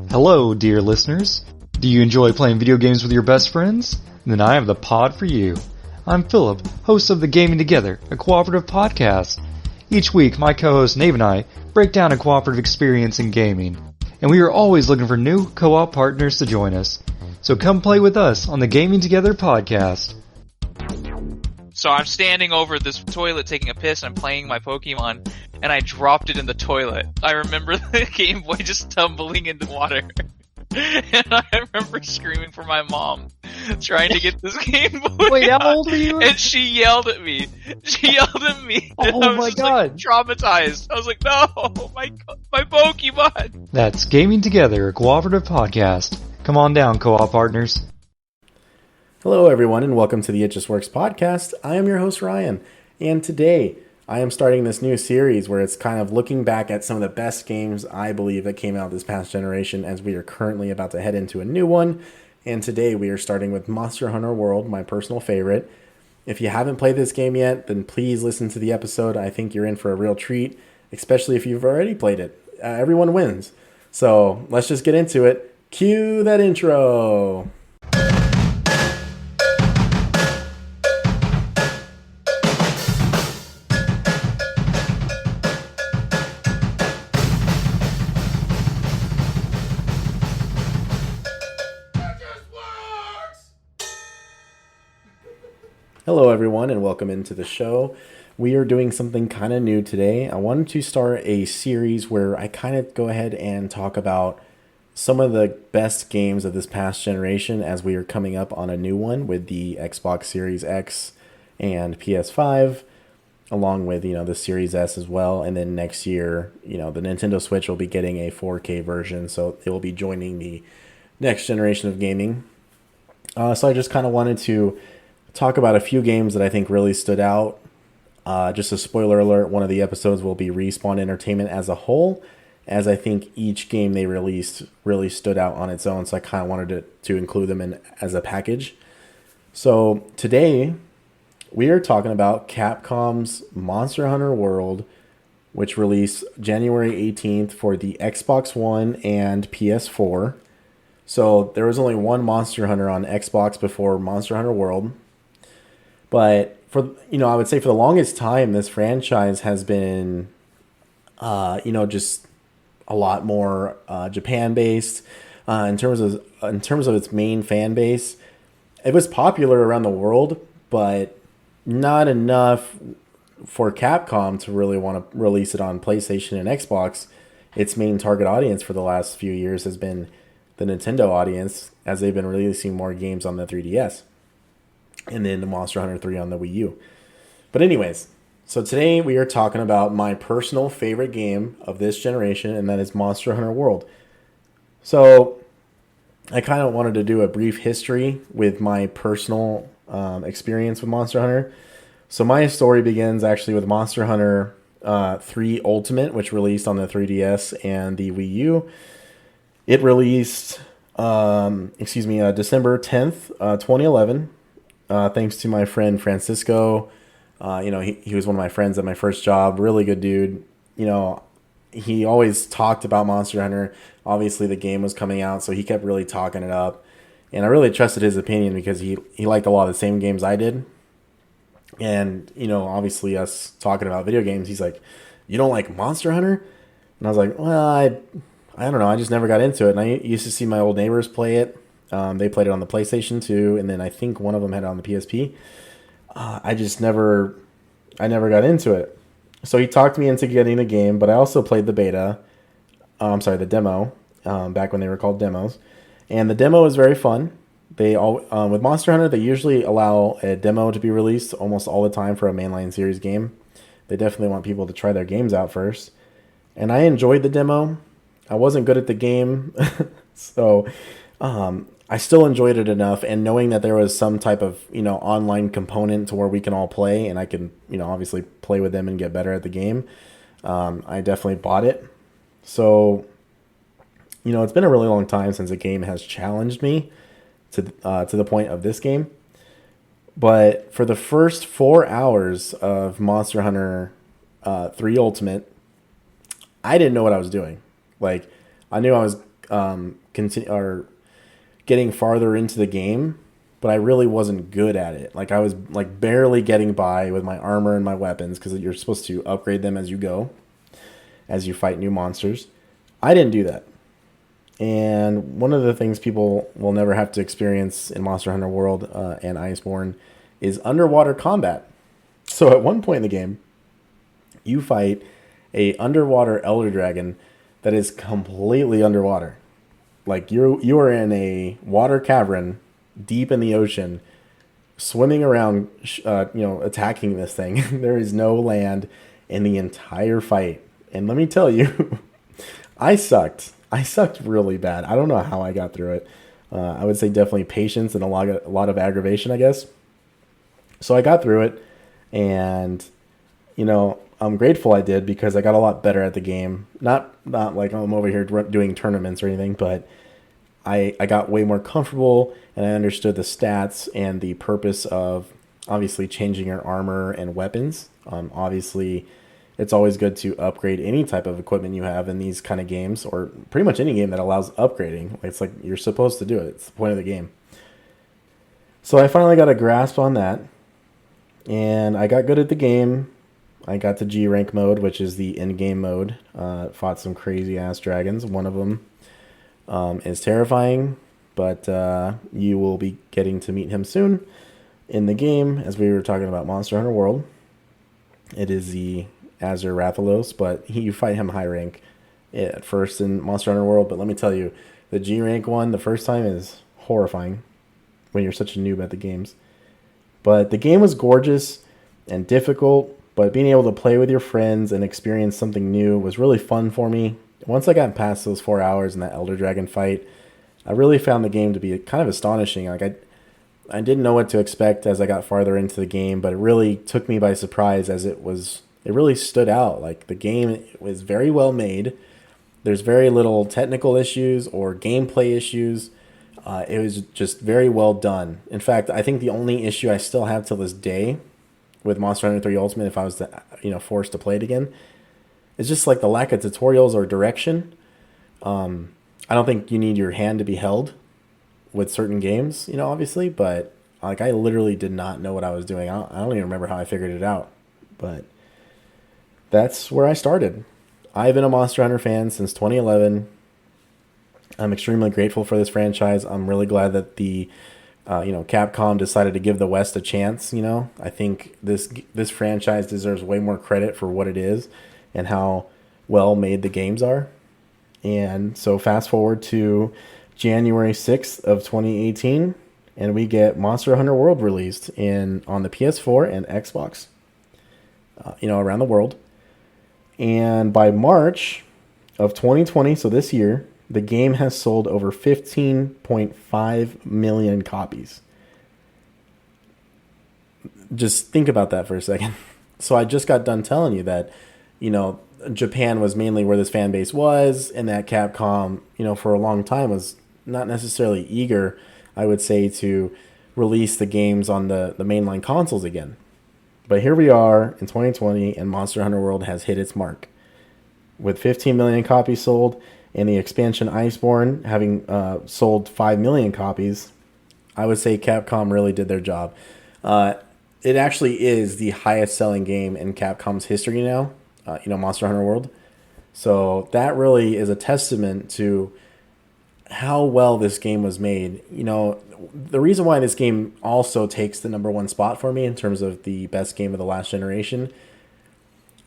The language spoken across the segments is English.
Hello, dear listeners. Do you enjoy playing video games with your best friends? Then I have the pod for you. I'm Philip, host of the Gaming Together, a cooperative podcast. Each week, my co-host Nave and I break down a cooperative experience in gaming, and we are always looking for new co-op partners to join us. So come play with us on the Gaming Together podcast. So I'm standing over this toilet taking a piss and I'm playing my Pokemon and I dropped it in the toilet. I remember the Game Boy just tumbling into water. And I remember screaming for my mom, trying to get this Game Boy. Wait, how old were you? And she yelled at me. Oh my god. Like, traumatized. I was like, no, my Pokemon. That's Gaming Together, a cooperative podcast. Come on down, co-op partners. Hello, everyone, and welcome to the ItJustWorksPodcast. I am your host, Ryan, and today I am starting this new series where it's kind of looking back at some of the best games I believe that came out this past generation, as we are currently about to head into a new one. And today we are starting with MonsterHunterWorld, my personal favorite. If you haven't played this game yet, then please listen to the episode. I think you're in for a real treat, especially if you've already played it. Everyone wins. So let's just get into it. Cue that intro. Hello everyone and welcome into the show. We are doing something kind of new today. I wanted to start a series where I kind of go ahead and talk about some of the best games of this past generation, as we are coming up on a new one with the Xbox Series X and PS5, along with, the Series S as well. And then next year, the Nintendo Switch will be getting a 4K version, so it will be joining the next generation of gaming. So I just kind of wanted to talk about a few games that I think really stood out. Just a spoiler alert, one of the episodes will be Respawn Entertainment as a whole, as I think each game they released really stood out on its own, so I kind of wanted to include them in as a package. So today, we are talking about Capcom's Monster Hunter World, which released January 18th for the Xbox One and PS4. So there was only one Monster Hunter on Xbox before Monster Hunter World. But I would say for the longest time, this franchise has been, just a lot more Japan-based in terms of its main fan base. It was popular around the world, but not enough for Capcom to really want to release it on PlayStation and Xbox. Its main target audience for the last few years has been the Nintendo audience, as they've been releasing more games on the 3DS. And then the Monster Hunter 3 on the Wii U. But anyways, so today we are talking about my personal favorite game of this generation, and that is Monster Hunter World. So I kind of wanted to do a brief history with my personal experience with Monster Hunter. So my story begins actually with Monster Hunter 3 Ultimate, which released on the 3DS and the Wii U. It released, December 10th, 2011. Thanks to my friend Francisco. He was one of my friends at my first job. Really good dude. He always talked about Monster Hunter. Obviously, the game was coming out, so he kept really talking it up. And I really trusted his opinion because he liked a lot of the same games I did. And, obviously us talking about video games, he's like, "You don't like Monster Hunter?" And I was like, "Well, I don't know. I just never got into it." And I used to see my old neighbors play it. They played it on the PlayStation 2, and then I think one of them had it on the PSP. I never got into it. So he talked me into getting the game, but I also played the the demo, back when they were called demos. And the demo is very fun. With Monster Hunter, they usually allow a demo to be released almost all the time for a mainline series game. They definitely want people to try their games out first. And I enjoyed the demo. I wasn't good at the game, so I still enjoyed it enough, and knowing that there was some type of, online component to where we can all play, and I can, obviously play with them and get better at the game, I definitely bought it. So, it's been a really long time since a game has challenged me to the point of this game. But for the first 4 hours of Monster Hunter 3 Ultimate, I didn't know what I was doing. Like, I knew I was or getting farther into the game, but I really wasn't good at it. Like I was like barely getting by with my armor and my weapons because you're supposed to upgrade them as you go, as you fight new monsters. I didn't do that. And one of the things people will never have to experience in Monster Hunter World and Iceborne is underwater combat. So at one point in the game, you fight a underwater elder dragon that is completely underwater. Like you are in a water cavern deep in the ocean, swimming around, attacking this thing. There is no land in the entire fight. And let me tell you, I sucked. I sucked really bad. I don't know how I got through it. I would say definitely patience and a lot of aggravation, I guess. So I got through it, and I'm grateful I did because I got a lot better at the game. Not like I'm over here doing tournaments or anything, but I got way more comfortable, and I understood the stats and the purpose of obviously changing your armor and weapons. Obviously, it's always good to upgrade any type of equipment you have in these kind of games, or pretty much any game that allows upgrading. It's like you're supposed to do it. It's the point of the game. So I finally got a grasp on that, and I got good at the game. I got to G rank mode, which is the in-game mode. Fought some crazy-ass dragons. One of them is terrifying, but you will be getting to meet him soon in the game, as we were talking about Monster Hunter World. It is the Azure Rathalos, but you fight him high rank at first in Monster Hunter World. But let me tell you, the G rank one the first time is horrifying when you're such a noob at the games. But the game was gorgeous and difficult, but being able to play with your friends and experience something new was really fun for me. Once I got past those 4 hours in that Elder Dragon fight, I really found the game to be kind of astonishing. Like I didn't know what to expect as I got farther into the game, but it really took me by surprise as it really stood out. Like the game was very well made. There's very little technical issues or gameplay issues. It was just very well done. In fact, I think the only issue I still have till this day with Monster Hunter 3 Ultimate, if I was to, forced to play it again, is just like the lack of tutorials or direction. I don't think you need your hand to be held with certain games, obviously, but like I literally did not know what I was doing. I don't even remember how I figured it out, but that's where I started. I've been a Monster Hunter fan since 2011. I'm extremely grateful for this franchise. I'm really glad that the Capcom decided to give the West a chance. I think this franchise deserves way more credit for what it is and how well made the games are. And so fast forward to January 6th of 2018, and we get Monster Hunter World released on the PS4 and Xbox, around the world. And by March of 2020, so this year, the game has sold over 15.5 million copies. Just think about that for a second. So I just got done telling you that, Japan was mainly where this fan base was, and that Capcom, for a long time was not necessarily eager, I would say, to release the games on the mainline consoles again. But here we are in 2020, and Monster Hunter World has hit its mark. With 15 million copies sold, and the expansion Iceborne having sold 5 million copies, I would say Capcom really did their job. It actually is the highest selling game in Capcom's history now, Monster Hunter World. So that really is a testament to how well this game was made. The reason why this game also takes the number one spot for me in terms of the best game of the last generation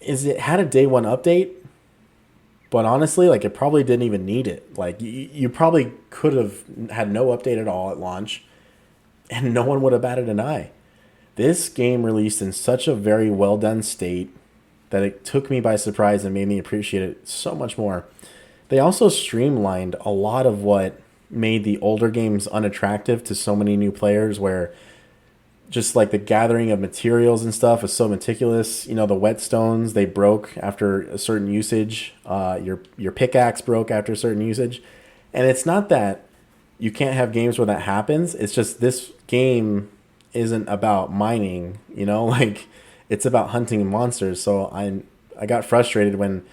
is it had a day one update. But honestly, like, it probably didn't even need it. Like, you probably could have had no update at all at launch, and no one would have batted an eye. This game released in such a very well-done state that it took me by surprise and made me appreciate it so much more. They also streamlined a lot of what made the older games unattractive to so many new players, where just like the gathering of materials and stuff was so meticulous. The whetstones, they broke after a certain usage. Your pickaxe broke after a certain usage. And it's not that you can't have games where that happens. It's just this game isn't about mining, like it's about hunting monsters. So I got frustrated when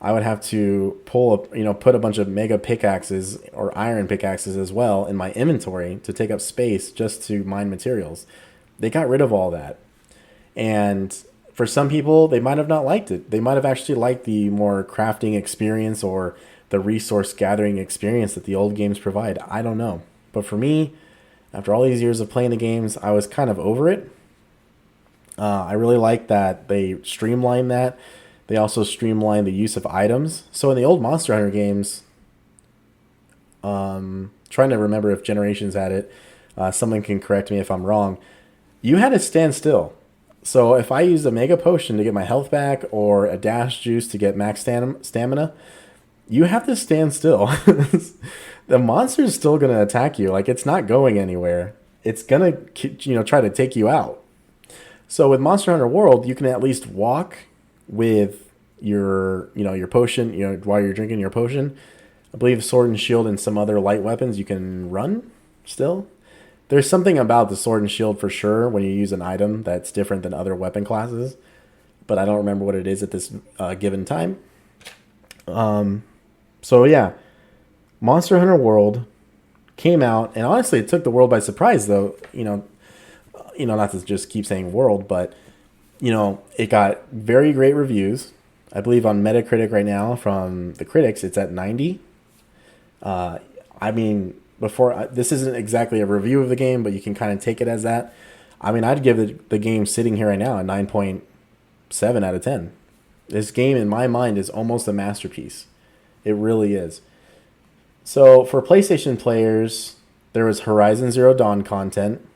I would have to put a bunch of mega pickaxes or iron pickaxes as well in my inventory to take up space just to mine materials. They got rid of all that. And for some people, they might have not liked it. They might have actually liked the more crafting experience or the resource gathering experience that the old games provide. I don't know. But for me, after all these years of playing the games, I was kind of over it. I really like that they streamlined that. They also streamlined the use of items. So in the old Monster Hunter games, trying to remember if Generations had it, someone can correct me if I'm wrong, you had to stand still. So if I used a Mega Potion to get my health back or a Dash Juice to get max stamina, you have to stand still. The monster is still going to attack you. Like, it's not going anywhere. It's going to, try to take you out. So with Monster Hunter World, you can at least walk with your potion, while you're drinking your potion. I believe Sword and Shield and some other light weapons, you can run still. There's something about the Sword and Shield for sure when you use an item that's different than other weapon classes, but I don't remember what it is at this given time. So yeah, Monster Hunter World came out, and honestly, it took the world by surprise, though. Not to just keep saying world, but it got very great reviews. I believe on Metacritic right now from the critics, it's at 90. This isn't exactly a review of the game, but you can kind of take it as that. I'd give the game sitting here right now a 9.7 out of 10. This game, in my mind, is almost a masterpiece. It really is. So for PlayStation players, there was Horizon Zero Dawn content.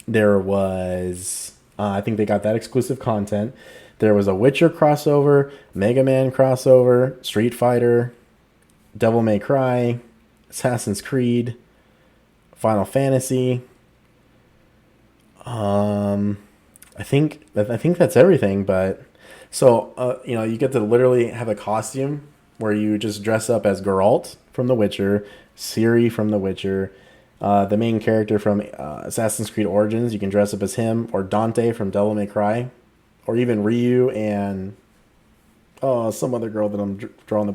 There was, I think they got that exclusive content. There was a Witcher crossover, Mega Man crossover, Street Fighter, Devil May Cry, Assassin's Creed, Final Fantasy. I think that's everything. But so you get to literally have a costume where you just dress up as Geralt from The Witcher, Ciri from The Witcher, the main character from Assassin's Creed Origins. You can dress up as him, or Dante from Devil May Cry, or even Ryu and some other girl that I'm drawing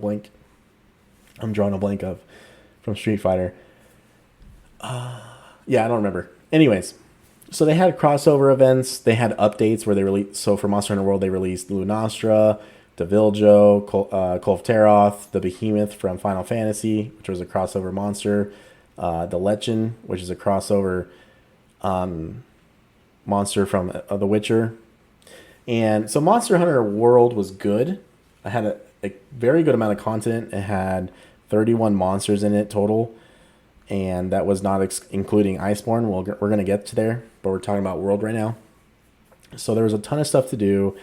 a blank of from Street Fighter. I don't remember. Anyways, so they had crossover events. They had updates where they released. So for Monster Hunter World, they released Lunastra, Deviljo, Kolfteroth, the Behemoth from Final Fantasy, which was a crossover monster. The Lichen, which is a crossover monster from The Witcher. And so Monster Hunter World was good. I had a very good amount of content. It had 31 monsters in it total, and that was not including Iceborne. We're going to get to there, but we're talking about World right now. So there was a ton of stuff to do.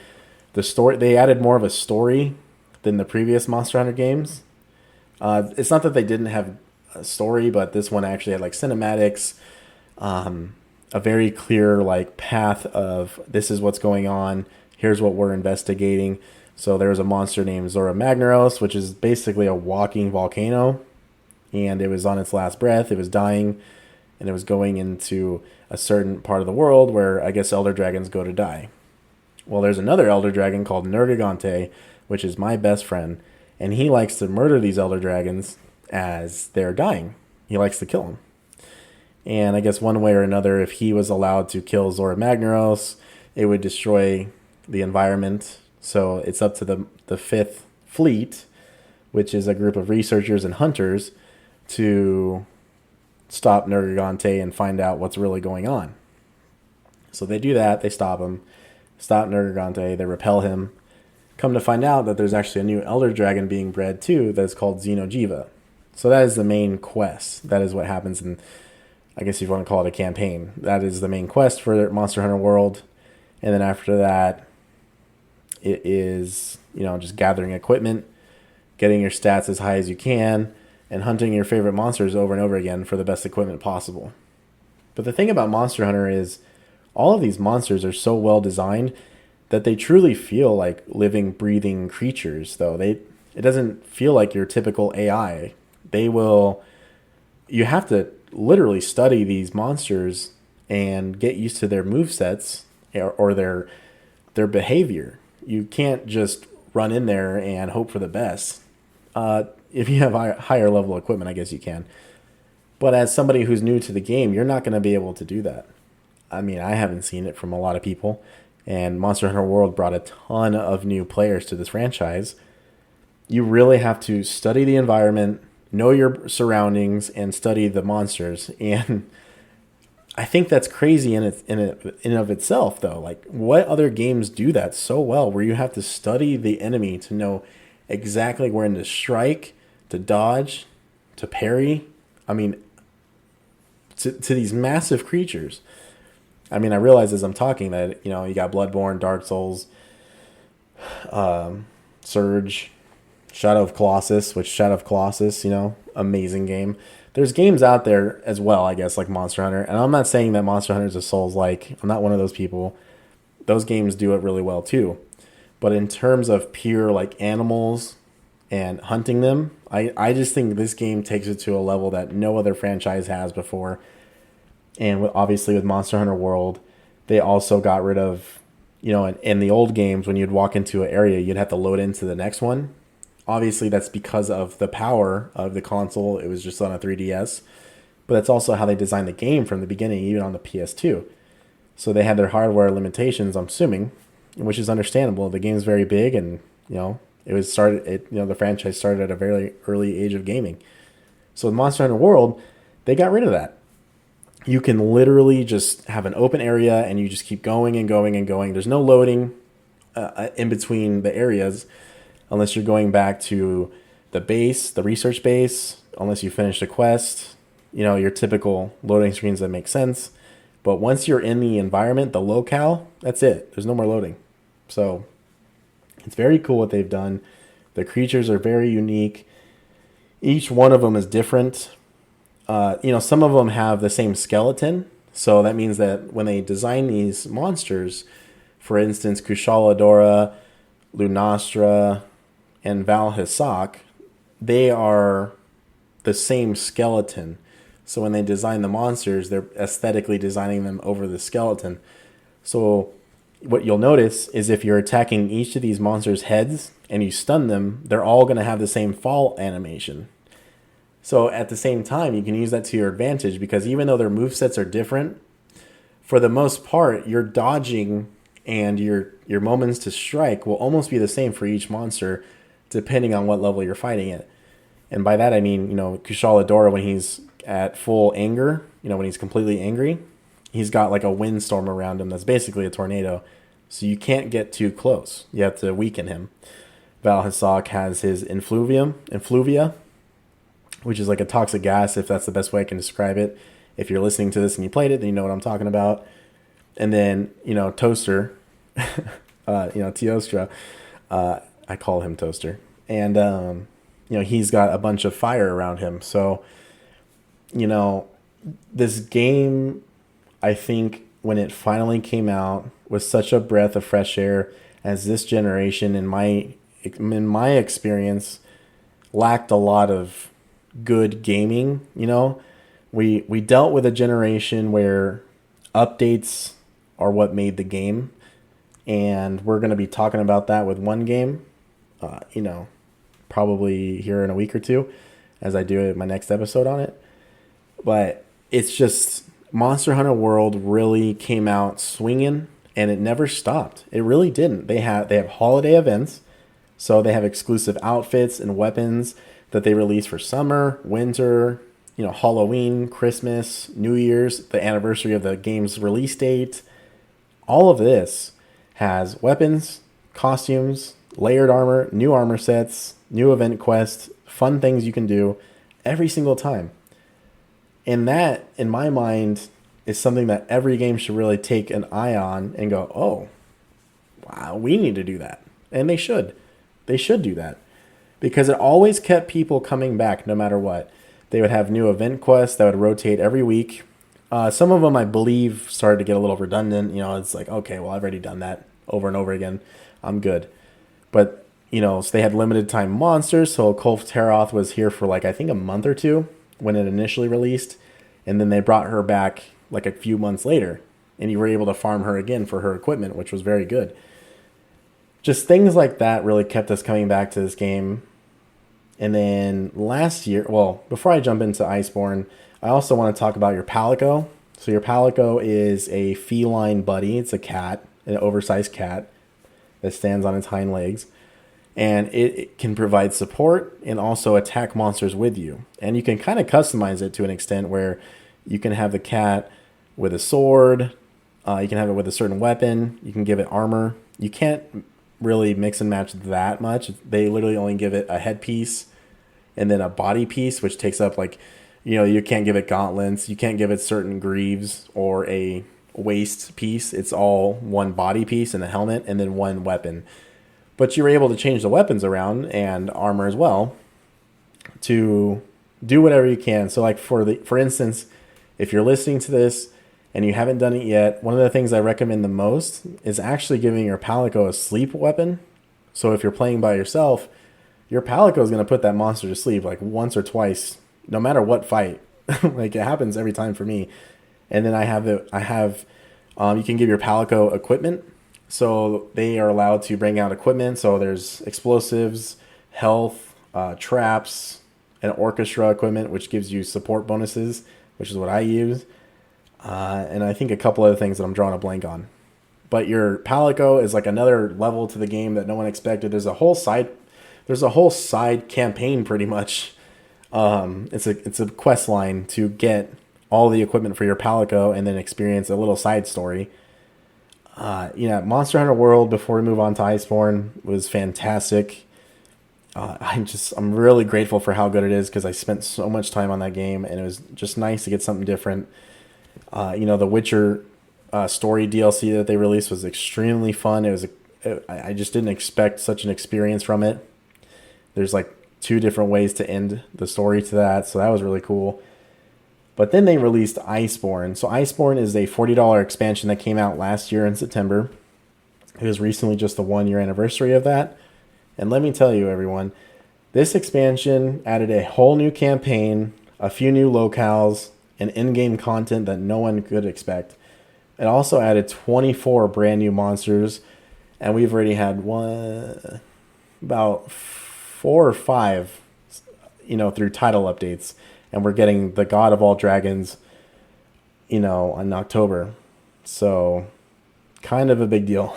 The story, they added more of a story than the previous Monster Hunter games. It's not that they didn't have a story, but this one actually had like cinematics, a very clear like path of this is what's going on. Here's what we're investigating. So there's a monster named Zora Magnaros, which is basically a walking volcano, and it was on its last breath. It was dying, and it was going into a certain part of the world where I guess elder dragons go to die. Well, there's another elder dragon called Nergigante, which is my best friend, and he likes to murder these elder dragons as they're dying. He likes to kill them. And I guess one way or another, if he was allowed to kill Zora Magnaros, it would destroy the environment. So it's up to the Fifth Fleet, which is a group of researchers and hunters, to stop Nergigante and find out what's really going on. So they do that. They stop him. Stop Nergigante. They repel him. Come to find out that there's actually a new elder dragon being bred too that's called Xeno'jiva. So that is the main quest. That is what happens in, I guess you want to call it a campaign. That is the main quest for Monster Hunter World. And then after that, it is, just gathering equipment, getting your stats as high as you can, and hunting your favorite monsters over and over again for the best equipment possible. But the thing about Monster Hunter is all of these monsters are so well designed that they truly feel like living, breathing creatures, though. It doesn't feel like your typical AI. You have to literally study these monsters and get used to their movesets or their behavior. You can't just run in there and hope for the best. If you have higher level equipment, I guess you can. But as somebody who's new to the game, you're not going to be able to do that. I mean, I haven't seen it from a lot of people. And Monster Hunter World brought a ton of new players to this franchise. You really have to study the environment, know your surroundings, and study the monsters. And I think that's crazy in and of itself, though. Like, what other games do that so well, where you have to study the enemy to know exactly when to strike, to dodge, to parry? I mean, to these massive creatures. I mean, I realize as I'm talking that, you got Bloodborne, Dark Souls, Surge, Shadow of Colossus, amazing game. There's games out there as well, I guess, like Monster Hunter. And I'm not saying that Monster Hunter is a Souls-like. I'm not one of those people. Those games do it really well, too. But in terms of pure, like, animals and hunting them, I just think this game takes it to a level that no other franchise has before. And obviously with Monster Hunter World, they also got rid of, in the old games, when you'd walk into an area, you'd have to load into the next one. Obviously, that's because of the power of the console. It was just on a 3DS. But that's also how they designed the game from the beginning, even on the PS2. So they had their hardware limitations, I'm assuming, which is understandable. The game's very big, and, the franchise started at a very early age of gaming. So with Monster Hunter World, they got rid of that. You can literally just have an open area and you just keep going and going and going. There's no loading in between the areas unless you're going back to the base, the research base, unless you finish the quest, your typical loading screens that make sense. But once you're in the environment, the locale, that's it. There's no more loading. So it's very cool what they've done. The creatures are very unique. Each one of them is different. Some of them have the same skeleton. So that means that when they design these monsters, for instance, Kushala, Lunastra, and Valhisak, they are the same skeleton. So when they design the monsters, they're aesthetically designing them over the skeleton. So what you'll notice is if you're attacking each of these monsters' heads and you stun them, they're all going to have the same fall animation. So at the same time, you can use that to your advantage because even though their movesets are different, for the most part, your dodging and your moments to strike will almost be the same for each monster, depending on what level you're fighting at. And by that I mean, Kushala when he's at full anger, when he's completely angry, he's got like a windstorm around him that's basically a tornado. So you can't get too close. You have to weaken him. Valhisak has his influvia, which is like a toxic gas, if that's the best way I can describe it. If you're listening to this and you played it, then you know what I'm talking about. And then, Toaster, Teostra, I call him Toaster. And, he's got a bunch of fire around him. So, this game, I think, when it finally came out, was such a breath of fresh air as this generation, in my experience, lacked a lot of good gaming. We dealt with a generation where updates are what made the game, and we're going to be talking about that with one game probably here in a week or two as I do my next episode on it. But it's just Monster Hunter World really came out swinging, and it never stopped. It really didn't. They have holiday events, so they have exclusive outfits and weapons that they release for summer, winter, Halloween, Christmas, New Year's, the anniversary of the game's release date. All of this has weapons, costumes, layered armor, new armor sets, new event quests, fun things you can do every single time. And that, in my mind, is something that every game should really take an eye on and go, oh, wow, we need to do that. And they should. They should do that. Because it always kept people coming back no matter what. They would have new event quests that would rotate every week. Some of them, I believe, started to get a little redundant. It's like, okay, well, I've already done that over and over again. I'm good. But, so they had limited time monsters. So Kolf Teroth was here for I think a month or two when it initially released. And then they brought her back a few months later. And you were able to farm her again for her equipment, which was very good. just things like that really kept us coming back to this game. And then last year, well, before I jump into Iceborne, I also want to talk about your Palico. So your Palico is a feline buddy. It's a cat, an oversized cat that stands on its hind legs. And it can provide support and also attack monsters with you. And you can kind of customize it to an extent where you can have the cat with a sword. You can have it with a certain weapon. You can give it armor. You can't really mix and match that much. They literally only give it a headpiece and then a body piece, which takes up like, you can't give it gauntlets. You can't give it certain greaves or a waist piece. It's all one body piece and a helmet and then one weapon. But you're able to change the weapons around and armor as well to do whatever you can. So like for instance, if you're listening to this and you haven't done it yet, one of the things I recommend the most is actually giving your Palico a sleep weapon. So if you're playing by yourself, your Palico is going to put that monster to sleep like once or twice, no matter what fight. Like it happens every time for me. And then you can give your Palico equipment. So they are allowed to bring out equipment. So there's explosives, health, traps, and orchestra equipment, which gives you support bonuses, which is what I use. And I think a couple other things that I'm drawing a blank on. But your Palico is like another level to the game that no one expected. There's a whole side campaign pretty much. It's a quest line to get all the equipment for your Palico and then experience a little side story. Monster Hunter World, before we move on to Iceborne, was fantastic. I'm really grateful for how good it is because I spent so much time on that game and it was just nice to get something different. The Witcher story DLC that they released was extremely fun. I just didn't expect such an experience from it. There's like 2 different ways to end the story to that, so that was really cool. But then they released Iceborne. So Iceborne is a $40 expansion that came out last year in September. It was recently just the 1-year anniversary of that. And let me tell you, everyone, this expansion added a whole new campaign, a few new locales, and in-game content that no one could expect. It also added 24 brand new monsters, and we've already had about 4 or 5, through title updates. And we're getting the God of all dragons, in October. So, kind of a big deal.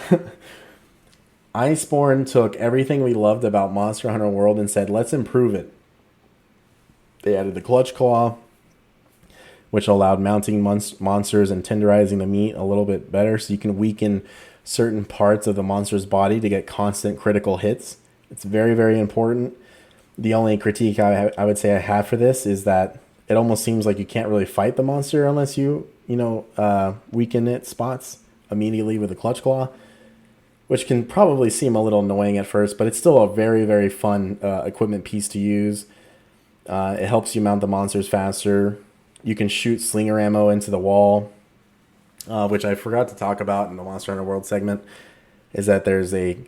Iceborne took everything we loved about Monster Hunter World and said, let's improve it. They added the Clutch Claw, which allowed mounting monsters and tenderizing the meat a little bit better, so you can weaken certain parts of the monster's body to get constant critical hits. It's very, very important. The only critique I would say I have for this is that it almost seems like you can't really fight the monster unless you weaken its spots immediately with the Clutch Claw, which can probably seem a little annoying at first, but it's still a very, very fun equipment piece to use. It helps you mount the monsters faster. You can shoot slinger ammo into the wall, which I forgot to talk about in the Monster Hunter World segment, is that there's a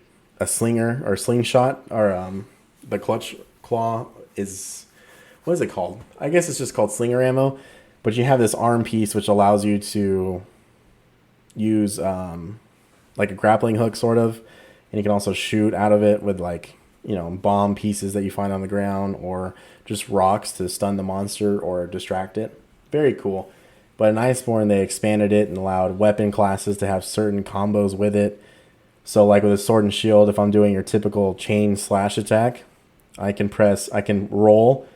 slinger or slingshot, or the Clutch Claw is, what is it called? I guess it's just called slinger ammo, but you have this arm piece which allows you to use like a grappling hook sort of, and you can also shoot out of it with bomb pieces that you find on the ground or just rocks to stun the monster or distract it. Very cool. But in Iceborne, they expanded it and allowed weapon classes to have certain combos with it. So like with a sword and shield, if I'm doing your typical chain slash attack, I can roll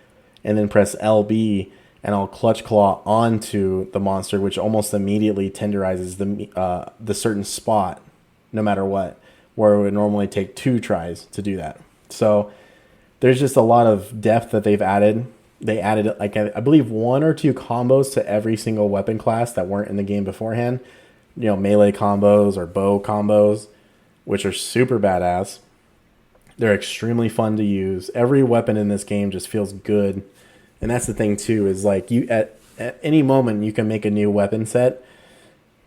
and then press LB and I'll Clutch Claw onto the monster, which almost immediately tenderizes the certain spot, no matter what, where it would normally take 2 tries to do that. So there's just a lot of depth that they've added. They added, I believe, 1 or 2 combos to every single weapon class that weren't in the game beforehand. Melee combos or bow combos, which are super badass. They're extremely fun to use. Every weapon in this game just feels good. And that's the thing, too, is like you at any moment you can make a new weapon set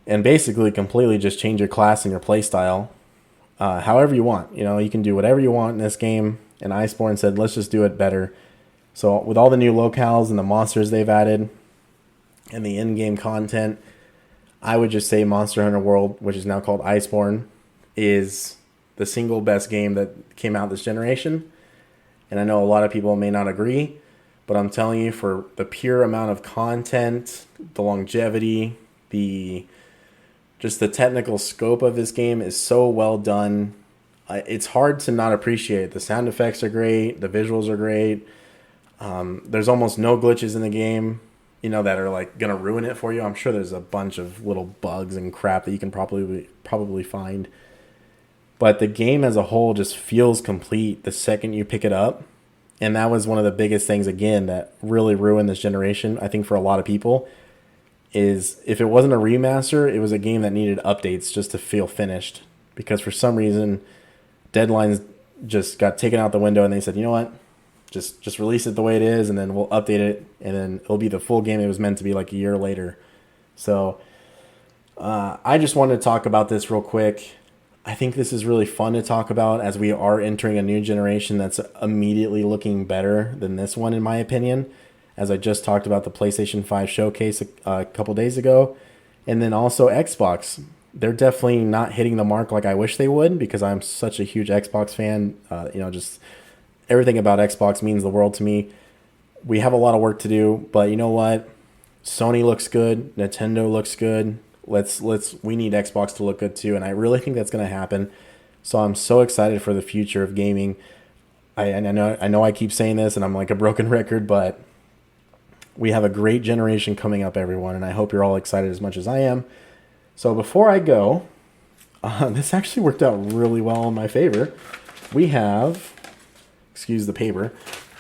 and basically completely just change your class and your playstyle however you want. You can do whatever you want in this game. And Iceborne said, let's just do it better. So with all the new locales and the monsters they've added and the in-game content, I would just say Monster Hunter World, which is now called Iceborne, is the single best game that came out this generation. And I know a lot of people may not agree, but I'm telling you, for the pure amount of content, the longevity, just the technical scope of this game is so well done. It's hard to not appreciate. The sound effects are great. The visuals are great. There's almost no glitches in the game, that are like going to ruin it for you. I'm sure there's a bunch of little bugs and crap that you can probably find. But the game as a whole just feels complete the second you pick it up. And that was one of the biggest things, again, that really ruined this generation, I think, for a lot of people, is if it wasn't a remaster, it was a game that needed updates just to feel finished. Because for some reason, deadlines just got taken out the window and they said, you know what? Just release it the way it is, and then we'll update it, and then it'll be the full game it was meant to be like a year later. So I just wanted to talk about this real quick. I think this is really fun to talk about as we are entering a new generation that's immediately looking better than this one, in my opinion. As I just talked about the PlayStation 5 showcase a couple days ago. And then also Xbox. They're definitely not hitting the mark like I wish they would, because I'm such a huge Xbox fan. Just everything about Xbox means the world to me. We have a lot of work to do, but you know what? Sony looks good. Nintendo looks good. We need Xbox to look good too, and I really think that's going to happen. So I'm so excited for the future of gaming. I know I keep saying this, and I'm like a broken record, but we have a great generation coming up, everyone, and I hope you're all excited as much as I am. So before I go, this actually worked out really well in my favor. We have, excuse the paper,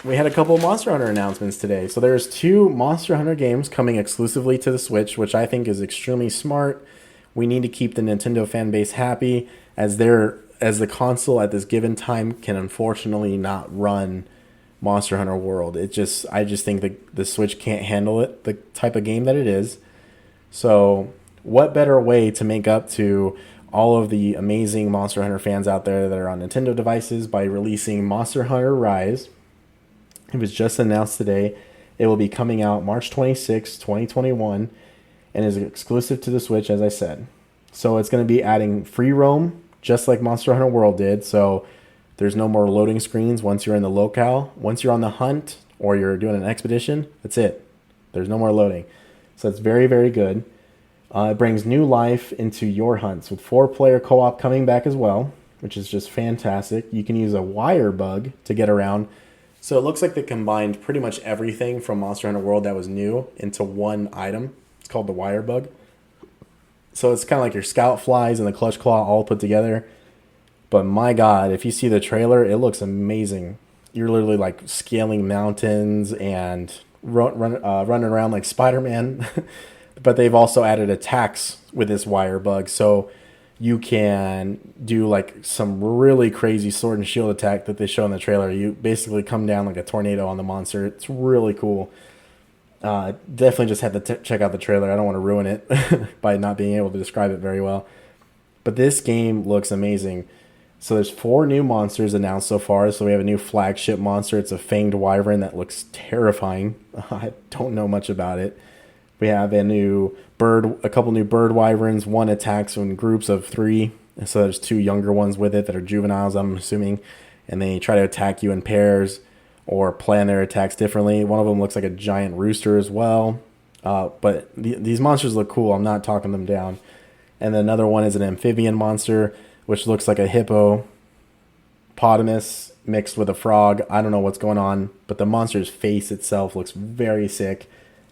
we had a couple of Monster Hunter announcements today. So there's 2 Monster Hunter games coming exclusively to the Switch, which I think is extremely smart. We need to keep the Nintendo fan base happy, as the console at this given time can unfortunately not run Monster Hunter World. I just think the Switch can't handle it, the type of game that it is. So what better way to make up to all of the amazing Monster Hunter fans out there that are on Nintendo devices by releasing Monster Hunter Rise. It was just announced today. It will be coming out March 26, 2021, and is exclusive to the Switch, as I said. So it's going to be adding free roam, just like Monster Hunter World did. So there's no more loading screens once you're in the locale. Once you're on the hunt or you're doing an expedition, that's it. There's no more loading. So it's very, very good. It brings new life into your hunts with 4-player co-op coming back as well, which is just fantastic. You can use a wire bug to get around. So it looks like they combined pretty much everything from Monster Hunter World that was new into one item. It's called the wire bug. So it's kind of like your scout flies and the clutch claw all put together. But my God, if you see the trailer, it looks amazing. You're literally like scaling mountains and running around like Spider-Man. But they've also added attacks with this wire bug. So you can do like some really crazy sword and shield attack that they show in the trailer. You basically come down like a tornado on the monster. It's really cool. Definitely just had to check out the trailer. I don't want to ruin it by not being able to describe it very well. But this game looks amazing. So there's 4 new monsters announced so far. So we have a new flagship monster. It's a fanged wyvern that looks terrifying. I don't know much about it. We have a couple new bird wyverns. One attacks in groups of 3. So there's 2 younger ones with it that are juveniles, I'm assuming. And they try to attack you in pairs or plan their attacks differently. One of them looks like a giant rooster as well. But these monsters look cool. I'm not talking them down. And then another one is an amphibian monster, which looks like a hippopotamus mixed with a frog. I don't know what's going on, but the monster's face itself looks very sick.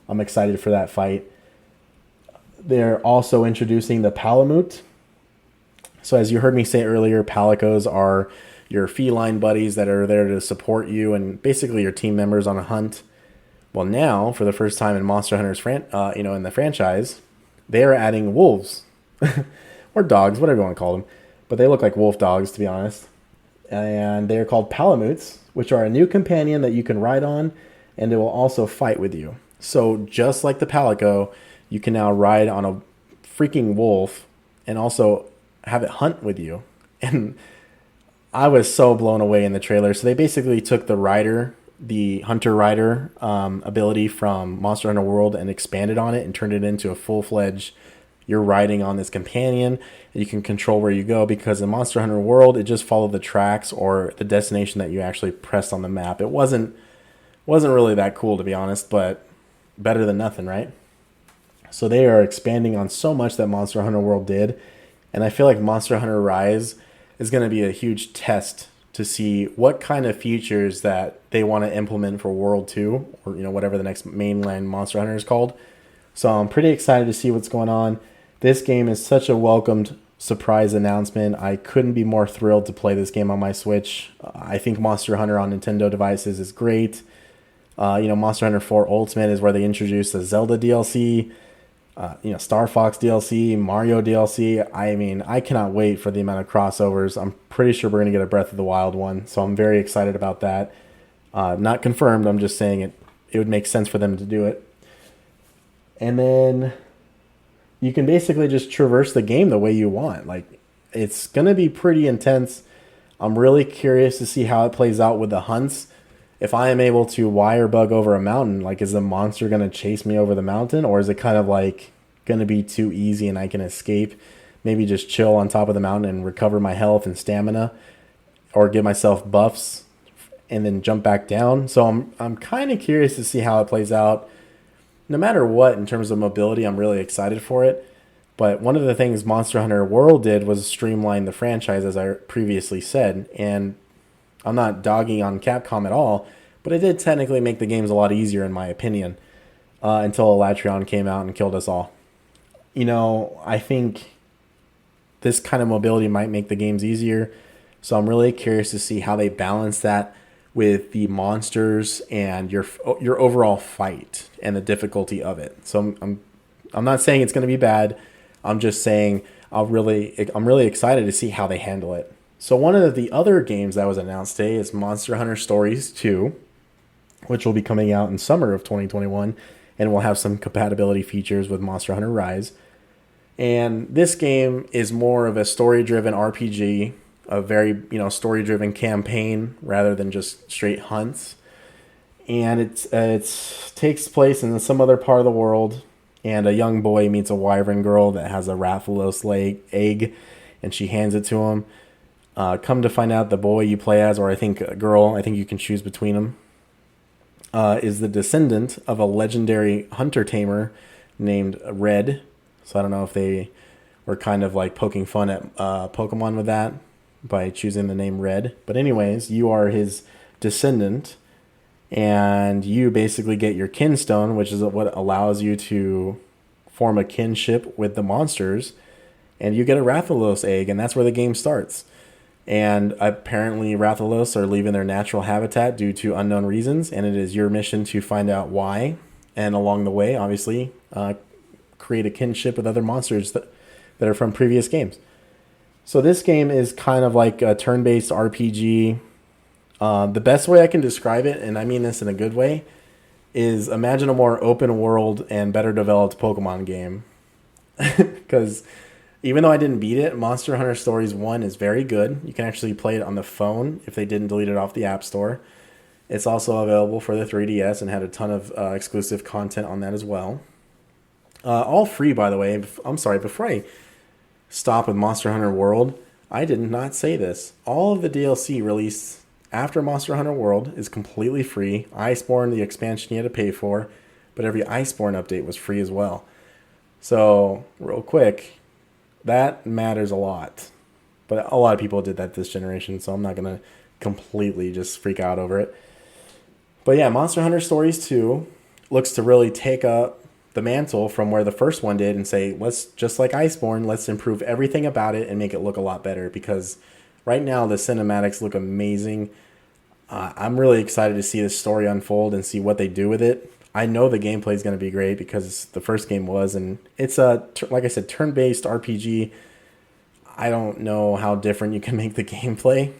I'm excited for that fight. They're also introducing the Palamute. So as you heard me say earlier, Palicos are your feline buddies that are there to support you and basically your team members on a hunt. Well, now, for the first time in Monster Hunter's in the franchise, they are adding wolves. Or dogs, whatever you want to call them. But they look like wolf dogs, to be honest. And they are called Palamutes, which are a new companion that you can ride on, and it will also fight with you. So just like the Palico, you can now ride on a freaking wolf and also have it hunt with you. And I was so blown away in the trailer. So they basically took the Hunter Rider ability from Monster Hunter World and expanded on it and turned it into a full-fledged you're riding on this companion, and you can control where you go, because in Monster Hunter World, it just followed the tracks or the destination that you actually pressed on the map. It wasn't really that cool, to be honest, but better than nothing, right? So they are expanding on so much that Monster Hunter World did, and I feel like Monster Hunter Rise is going to be a huge test to see what kind of features that they want to implement for World 2, or whatever the next mainland Monster Hunter is called. So I'm pretty excited to see what's going on. This game is such a welcomed surprise announcement. I couldn't be more thrilled to play this game on my Switch. I think Monster Hunter on Nintendo devices is great. Monster Hunter 4 Ultimate is where they introduced the Zelda DLC, Star Fox DLC, Mario DLC. I mean, I cannot wait for the amount of crossovers. I'm pretty sure we're going to get a Breath of the Wild one, so I'm very excited about that. Not confirmed, I'm just saying it would make sense for them to do it. And then you can basically just traverse the game the way you want. Like, it's going to be pretty intense. I'm really curious to see how it plays out with the hunts. If I am able to wire bug over a mountain, like, is the monster going to chase me over the mountain? Or is it kind of like going to be too easy and I can escape? Maybe just chill on top of the mountain and recover my health and stamina, or give myself buffs and then jump back down. So I'm kind of curious to see how it plays out. No matter what, in terms of mobility, I'm really excited for it. But one of the things Monster Hunter World did was streamline the franchise, as I previously said. And I'm not dogging on Capcom at all, but it did technically make the games a lot easier, in my opinion, until Elatreon came out and killed us all. I think this kind of mobility might make the games easier. So I'm really curious to see how they balance that with the monsters and your overall fight and the difficulty of it. So I'm not saying it's going to be bad. I'm just saying I'm really excited to see how they handle it. So one of the other games that was announced today is Monster Hunter Stories 2, which will be coming out in summer of 2021, and will have some compatibility features with Monster Hunter Rise. And this game is more of a story-driven RPG, a very story-driven campaign rather than just straight hunts. And it takes place in some other part of the world, and a young boy meets a wyvern girl that has a Rathalos egg, and she hands it to him. Come to find out, the boy you play as, or I think a girl, I think you can choose between them, is the descendant of a legendary hunter-tamer named Red. So I don't know if they were kind of like poking fun at Pokemon with that by choosing the name Red. But anyways, you are his descendant, and you basically get your kinstone, which is what allows you to form a kinship with the monsters, and you get a Rathalos egg, and that's where the game starts. And apparently Rathalos are leaving their natural habitat due to unknown reasons, and it is your mission to find out why, and along the way, obviously, create a kinship with other monsters that are from previous games. So this game is kind of like a turn-based RPG. The best way I can describe it, and I mean this in a good way, is imagine a more open world and better developed Pokemon game. Because even though I didn't beat it, Monster Hunter Stories 1 is very good. You can actually play it on the phone if they didn't delete it off the App Store. It's also available for the 3DS and had a ton of exclusive content on that as well. All free, by the way. I'm sorry, before I stop with Monster Hunter World, I did not say this. All of the DLC released after Monster Hunter World is completely free. Iceborne, the expansion you had to pay for, but every Iceborne update was free as well. So, real quick, that matters a lot. But a lot of people did that this generation, so I'm not going to completely just freak out over it. But yeah, Monster Hunter Stories 2 looks to really take up the mantle from where the first one did and say, let's, just like Iceborne, let's improve everything about it and make it look a lot better, because right now the cinematics look amazing. I'm really excited to see this story unfold and see what they do with it. I know the gameplay is going to be great because the first game was, and it's a, like I said, turn-based RPG. I don't know how different you can make the gameplay.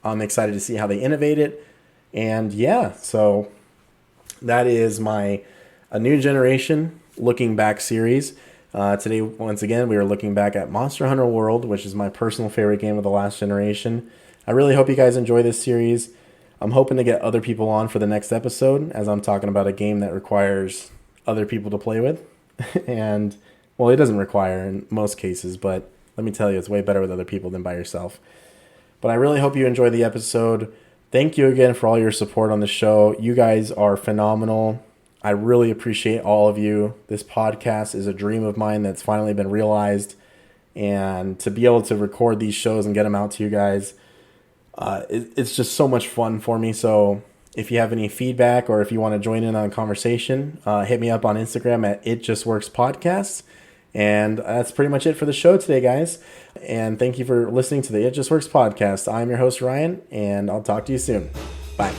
I'm excited to see how they innovate it. And yeah, so that is a new generation looking back series. Today, once again, we are looking back at Monster Hunter World, which is my personal favorite game of the last generation. I really hope you guys enjoy this series. I'm hoping to get other people on for the next episode, as I'm talking about a game that requires other people to play with. And Well, it doesn't require in most cases, but let me tell you, it's way better with other people than by yourself. But I really hope you enjoy the episode. Thank you again for all your support on the show. You guys are phenomenal. I really appreciate all of you. This podcast is a dream of mine that's finally been realized. And to be able to record these shows and get them out to you guys, it's just so much fun for me. So if you have any feedback or if you want to join in on a conversation, hit me up on Instagram at ItJustWorksPodcast. And that's pretty much it for the show today, guys. And thank you for listening to the It Just Works podcast. I'm your host, Ryan, and I'll talk to you soon. Bye.